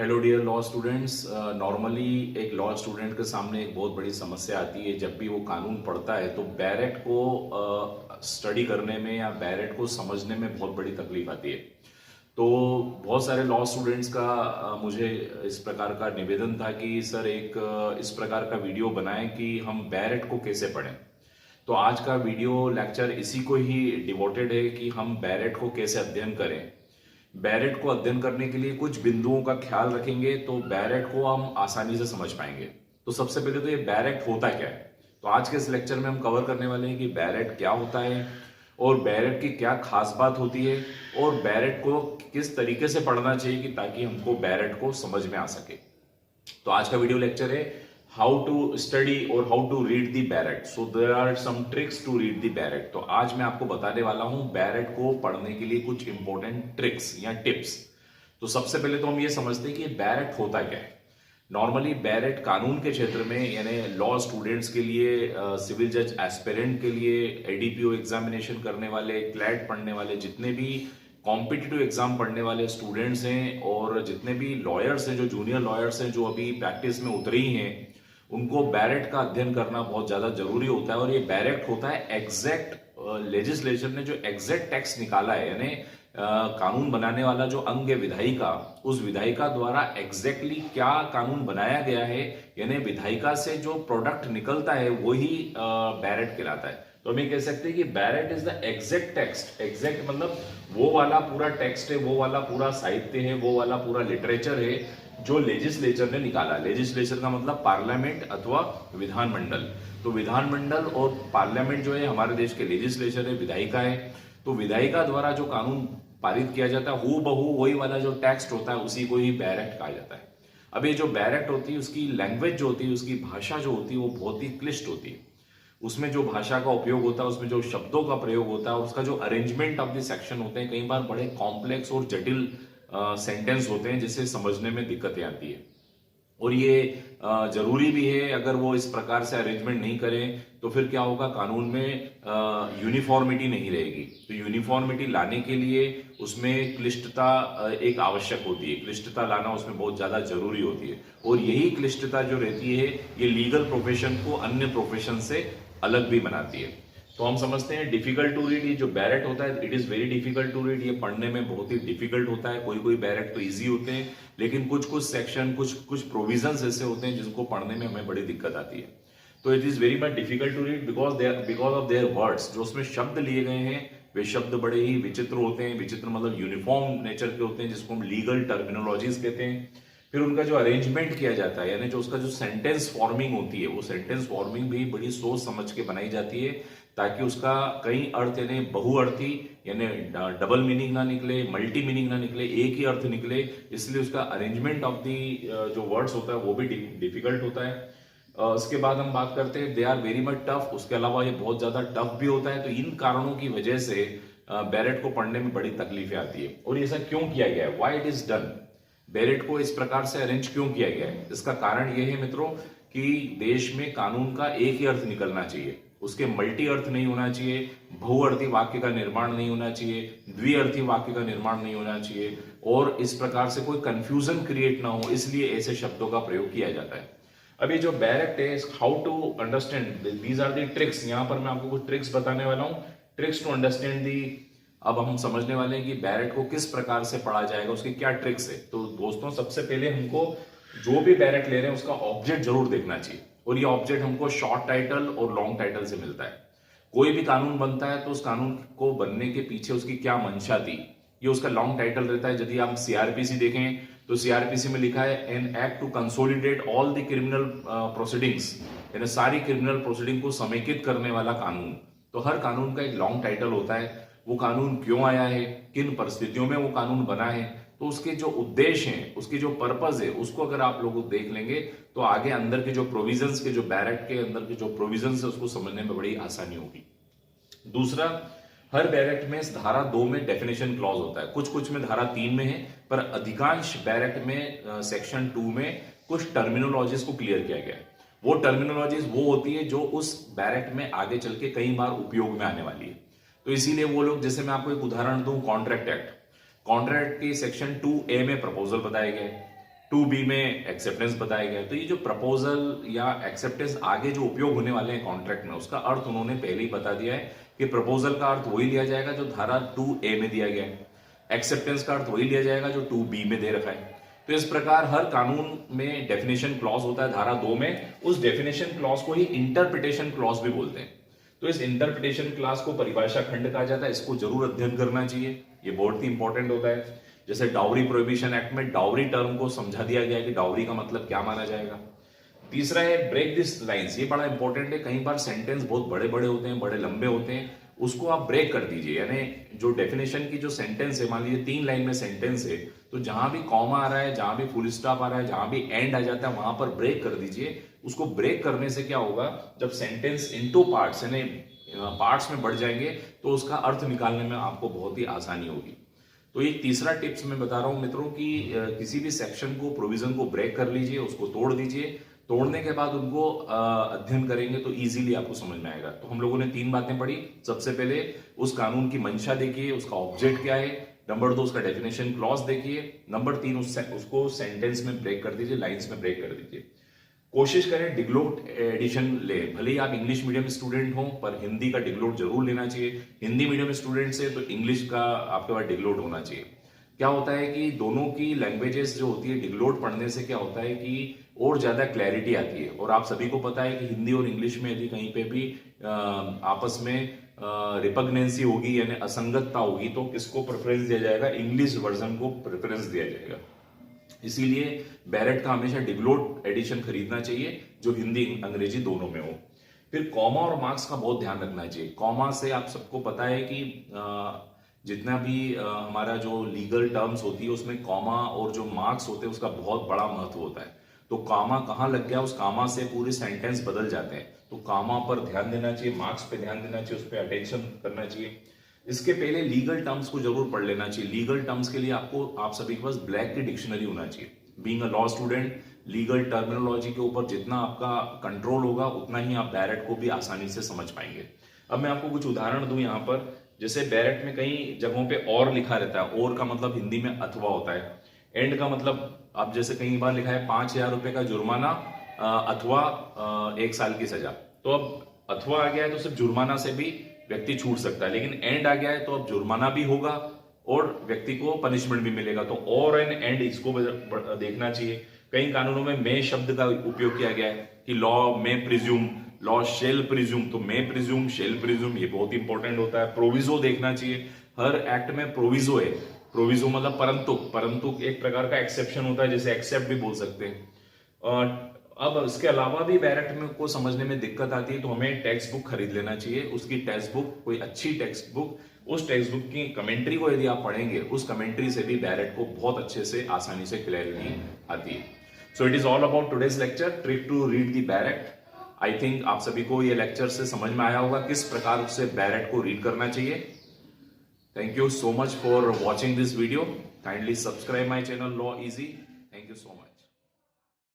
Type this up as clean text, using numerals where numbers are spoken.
Hello dear law students. Normally एक law student के सामने एक बहुत बड़ी समस्या आती है जब भी वो कानून पढ़ता है तो बैरेट को स्टडी करने में या बैरेट को समझने में बहुत बड़ी तकलीफ आती है। तो बहुत सारे लॉ स्टूडेंट्स का मुझे इस प्रकार का निवेदन था कि सर एक इस प्रकार का वीडियो बनाएं कि हम बैरेट को कैसे पढ़ें। तो आज का वीडियो लेक्चर इसी को ही डिवोटेड है कि हम बैरेट को कैसे अध्ययन करें। बैरेट को अध्ययन करने के लिए कुछ बिंदुओं का ख्याल रखेंगे तो बैरेट को हम आसानी से समझ पाएंगे। तो सबसे पहले तो ये बैरेट होता क्या है, तो आज के इस लेक्चर में हम कवर करने वाले हैं कि बैरेट क्या होता है और बैरेट की क्या खास बात होती है और बैरेट को किस तरीके से पढ़ना चाहिए कि ताकि हमको बैरेट को समझ में आ सके। तो आज का वीडियो लेक्चर है हाउ टू स्टडी और how to read the bare act. So there are some tricks to read the bare act. तो आज मैं आपको बताने वाला हूं बैरेट को पढ़ने के लिए कुछ इंपॉर्टेंट ट्रिक्स या टिप्स। तो सबसे पहले तो हम ये समझते हैं कि बैरेट होता क्या है। नॉर्मली बैरेट कानून के क्षेत्र में यानी लॉ स्टूडेंट्स के लिए, सिविल जज एस्पिरेंट के लिए, एडीपीओ एग्जामिनेशन करने वाले, क्लैट पढ़ने वाले, जितने भी कॉम्पिटिटिव एग्जाम पढ़ने वाले स्टूडेंट्स हैं और जितने भी लॉयर्स हैं, जो जूनियर लॉयर्स हैं, जो अभी प्रैक्टिस में उतरे ही हैं, उनको बैरेट का अध्ययन करना बहुत ज्यादा जरूरी होता है। और ये बैरेट होता है एग्जैक्ट लेजिस्लेशन ने जो एग्जैक्ट टेक्स्ट निकाला है, यानी कानून बनाने वाला जो अंग है विधायिका, उस विधायिका द्वारा एग्जैक्टली क्या कानून बनाया गया है, यानी विधायिका से जो प्रोडक्ट निकलता है वही बैरेट कहलाता है। तो हम ये कह सकते हैं कि bare act is the exact text. Exact मतलब वो वाला पूरा टेक्स्ट है, वो वाला पूरा साहित्य है, वो वाला पूरा लिटरेचर है जो लेजिस्लेचर ने निकाला। लेजिस्लेचर का मतलब पार्लियामेंट अथवा विधानमंडल। तो विधानमंडल और पार्लियामेंट जो है हमारे देश के लेजिस्लेचर है, विधायिका है। तो विधायिका द्वारा जो कानून पारित किया जाता है हूबहू वही वाला जो टेक्स्ट होता है उसी को ही बैरेट कहा जाता है। अब ये जो बैरेट होती है उसकी लैंग्वेज जो होती है, उसकी भाषा जो होती है वो बहुत ही क्लिष्ट होती है। उसमें जो भाषा का उपयोग होता है, उसमें जो शब्दों का प्रयोग होता है, उसका जो अरेंजमेंट ऑफ द सेक्शन होते हैं, कई बार बड़े कॉम्प्लेक्स और जटिल सेंटेंस होते हैं जिससे समझने में दिक्कतें आती है। और ये जरूरी भी है, अगर वो इस प्रकार से अरेंजमेंट नहीं करें तो फिर क्या होगा, कानून में यूनिफॉर्मिटी नहीं रहेगी। तो यूनिफॉर्मिटी लाने के लिए उसमें क्लिष्टता एक आवश्यक होती है। क्लिष्टता लाना उसमें बहुत ज्यादा जरूरी होती है और यही क्लिष्टता जो रहती है ये लीगल प्रोफेशन को अन्य प्रोफेशन से अलग भी बनाती है। तो हम समझते हैं डिफिकल्ट टू रीड, ये जो बैरेट होता है it is very difficult to read. ये पढ़ने में बहुत ही डिफिकल्ट होता है। कोई कोई बैरेट तो इजी होते हैं लेकिन कुछ कुछ सेक्शन, कुछ कुछ प्रोविजंस ऐसे होते हैं जिनको पढ़ने में हमें बड़ी दिक्कत आती है। तो it is very much difficult to read because of their words. जो उसमें शब्द लिए गए हैं वे शब्द बड़े ही विचित्र होते हैं। विचित्र मतलब यूनिफॉर्म नेचर के होते हैं जिसको हम लीगल टर्मिनोलॉजीज कहते हैं। फिर उनका जो अरेंजमेंट किया जाता है यानी जो उसका जो सेंटेंस फॉर्मिंग होती है वो सेंटेंस फॉर्मिंग भी बड़ी सोच समझ के बनाई जाती है ताकि उसका कई अर्थ यानी बहुअर्थी यानी डबल मीनिंग ना निकले, मल्टी मीनिंग ना निकले, एक ही अर्थ निकले। इसलिए उसका अरेंजमेंट ऑफ दी जो वर्ड्स होता है वो भी डिफिकल्ट होता है। उसके बाद हम बात करते हैं they are very much tough. उसके अलावा ये बहुत ज्यादा टफ भी होता है। तो इन कारणों की वजह से बैरेट को पढ़ने में बड़ी तकलीफें आती है। और ये ऐसा क्यों किया गया है, why it is done, bare act को इस प्रकार से अरेंज क्यों किया गया है। इसका कारण यह है मित्रों कि देश में कानून का एक ही अर्थ निकलना चाहिए, उसके मल्टी अर्थ नहीं होना चाहिए, बहुअर्थी वाक्य का निर्माण नहीं होना चाहिए, द्विअर्थी वाक्य का निर्माण नहीं होना चाहिए और इस प्रकार से कोई कंफ्यूजन क्रिएट ना हो, इसलिए ऐसे शब्दों का प्रयोग किया जाता है। अभी जो बैरेट है, how to understand, these are the tricks. यहां पर मैं आपको कुछ ट्रिक्स बताने वाला हूं, ट्रिक्स टू अंडरस्टैंड दी। अब हम समझने वाले हैं कि बैरेट को किस प्रकार से पढ़ा जाएगा, उसकी क्या ट्रिक्स है। तो दोस्तों सबसे पहले हमको जो भी बैरेट ले रहे हैं उसका ऑब्जेक्ट जरूर देखना चाहिए और ये ऑब्जेक्ट हमको शॉर्ट टाइटल और लॉन्ग टाइटल से मिलता है। कोई भी कानून बनता है तो उस कानून को बनने के पीछे उसकी क्या मंशा थी, ये उसका लॉन्ग टाइटल रहता है। यदि आप सीआरपीसी देखें तो सीआरपीसी में लिखा है an act to consolidate all the criminal proceedings, यानी सारी क्रिमिनल प्रोसीडिंग को समेकित करने वाला कानून। तो हर कानून का एक लॉन्ग टाइटल होता है, वो कानून क्यों आया है, किन परिस्थितियों में वो कानून बना है, तो उसके जो उद्देश्य हैं, उसकी जो पर्पज है, उसको अगर आप लोग देख लेंगे तो आगे अंदर के जो प्रोविजंस के, जो बैरेट के अंदर के जो प्रोविजंस है उसको समझने में बड़ी आसानी होगी। दूसरा, हर बैरेट में धारा 2 में डेफिनेशन क्लॉज होता है, कुछ कुछ में धारा 3 में है, पर अधिकांश बैरेट में सेक्शन 2 में कुछ टर्मिनोलॉजीज को क्लियर किया गया है। वो टर्मिनोलॉजीज वो होती है जो उस बैरेट में आगे चल के कई बार उपयोग में आने वाली है। तो इसीलिए वो लोग, जैसे मैं आपको एक उदाहरण दूं, कॉन्ट्रैक्ट एक्ट, कॉन्ट्रैक्ट की सेक्शन 2A में प्रपोजल बताए गए, 2B में एक्सेप्टेंस बताया गया है। तो ये जो प्रपोजल या एक्सेप्टेंस आगे जो उपयोग होने वाले हैं कॉन्ट्रैक्ट में, उसका अर्थ उन्होंने पहले ही बता दिया है कि प्रपोजल का अर्थ वही लिया जाएगा जो धारा 2A में दिया गया है, एक्सेप्टेंस का अर्थ वही लिया जाएगा जो 2B में दे रखा है। तो इस प्रकार हर कानून में डेफिनेशन क्लॉज होता है धारा 2 में, उस डेफिनेशन क्लॉज को ही इंटरप्रिटेशन क्लॉज भी बोलते हैं। तो इस इंटरप्रिटेशन क्लॉज को परिभाषा खंड कहा जाता है, इसको जरूर अध्ययन करना चाहिए, ये बहुत ही इंपॉर्टेंट होता है। जैसे डाउरी प्रोहिबिशन एक्ट में डाउरी टर्म को समझा दिया गया है कि डाउरी का मतलब क्या माना जाएगा। तीसरा है ब्रेक दिस लाइंस, ये बड़ा इंपॉर्टेंट है। कई बार सेंटेंस बहुत बड़े बड़े होते हैं, बड़े लंबे होते हैं, उसको आप ब्रेक कर दीजिए। यानी जो डेफिनेशन की जो सेंटेंस है, मान लीजिए 3 लाइन में सेंटेंस है, तो जहां भी कॉमा आ रहा है, जहां भी फुल स्टॉप आ रहा है, जहां भी एंड आ जाता है, वहां पर ब्रेक कर दीजिए। उसको ब्रेक करने से क्या होगा, जब सेंटेंस इनटू पार्ट्स यानी पार्ट्स में बढ़ जाएंगे तो उसका अर्थ निकालने में आपको बहुत ही आसानी होगी। तो एक तीसरा टिप्स मैं बता रहा हूं मित्रों कि किसी भी सेक्शन को, प्रोविजन को ब्रेक कर लीजिए, उसको तोड़ दीजिए। तोड़ने के बाद उनको अध्ययन करेंगे तो इजीली आपको समझ में आएगा। तो हम लोगों ने 3 बातें पढ़ी। सबसे पहले उस कानून की मंशा देखिए, उसका ऑब्जेक्ट क्या है। नंबर 2 उसका डेफिनेशन क्लॉज देखिए। नंबर 3 उसको सेंटेंस में ब्रेक कर दीजिए, लाइन्स में ब्रेक कर दीजिए। कोशिश करें डिग्लोट एडिशन ले, भले ही आप इंग्लिश मीडियम स्टूडेंट हो पर हिंदी का डिग्लोट जरूर लेना चाहिए। हिंदी मीडियम स्टूडेंट से तो इंग्लिश का आपके पास डिग्लोट होना चाहिए। क्या होता है कि दोनों की लैंग्वेजेस जो होती है, डिग्लोट पढ़ने से क्या होता है कि और ज्यादा क्लैरिटी आती है। और आप सभी को पता है कि हिंदी और इंग्लिश में यदि कहीं पे भी आपस में रिपग्नेंसी होगी यानी असंगतता होगी तो किसको प्रेफरेंस दिया जाएगा, इंग्लिश वर्जन को प्रेफरेंस दिया जाएगा। इसीलिए बैरेट का हमेशा डिग्लोट एडिशन खरीदना चाहिए जो हिंदी अंग्रेजी दोनों में हो। फिर कॉमा और मार्क्स का बहुत ध्यान रखना चाहिए। कॉमा से आप सबको पता है कि जितना भी हमारा जो लीगल टर्म्स होती है उसमें कॉमा और जो मार्क्स होते हैं उसका बहुत बड़ा महत्व होता है। तो कॉमा कहाँ लग गया, उस कॉमा से पूरे सेंटेंस बदल जाते हैं। तो कॉमा पर ध्यान देना चाहिए, मार्क्स पे ध्यान देना चाहिए, उस पर अटेंशन करना चाहिए। इसके पहले लीगल टर्म्स को जरूर पढ़ लेना चाहिए। लीगल टर्म्स के लिए आपको, आप सभी के पास ब्लैक की डिक्शनरी होना चाहिए। Being a law student, legal terminology के ऊपर जितना आपका कंट्रोल होगा उतना ही आप बैरेट को भी आसानी से समझ पाएंगे। अब मैं आपको कुछ उदाहरण दूं यहाँ पर। जैसे बैरेट में कई जगहों पे और लिखा रहता है। और का मतलब हिंदी में अथवा होता है। एंड का मतलब, अब जैसे कई बार लिखा है 5,000 रुपए का जुर्माना अथवा 1 साल की सजा। तो अब अथवा आ गया है तो सिर्फ जुर्माना से भी व्यक्ति छूट सकता है, लेकिन एंड आ गया है तो अब जुर्माना भी होगा और व्यक्ति को पनिशमेंट भी मिलेगा। तो और एंड इसको देखना चाहिए। कई कानूनों में मे शब्द का उपयोग किया गया है कि लॉ में प्रिज्यूम, लॉ शेल प्रिज्यूम, तो मे प्रिज्यूम, शेल प्रिज्यूम, ये बहुत इंपॉर्टेंट होता है। प्रोविजो देखना चाहिए। हर एक्ट में प्रोविजो है। प्रोविजो मतलब परंतु, परंतु एक प्रकार का एक्सेप्शन होता है, जैसे एक्सेप्ट भी बोल सकते हैं। अब इसके अलावा भी बैरेट में को समझने में दिक्कत आती है तो हमें टेक्स्ट बुक खरीद लेना चाहिए। उसकी टेक्स्ट बुक, कोई अच्छी टेक्स्ट बुक, उस टेक्स्ट बुक की कमेंट्री को यदि आप पढ़ेंगे, उस कमेंट्री से भी बैरेट को बहुत अच्छे से, आसानी से क्लैरिटी आती है। So it is all about today's lecture, trick to read the bare act. I think आप सभी को ये लेक्चर से समझ में आया होगा किस प्रकार से बैरेट को रीड करना चाहिए। Thank you so much for watching this video. Kindly subscribe my channel law easy. Thank you so much.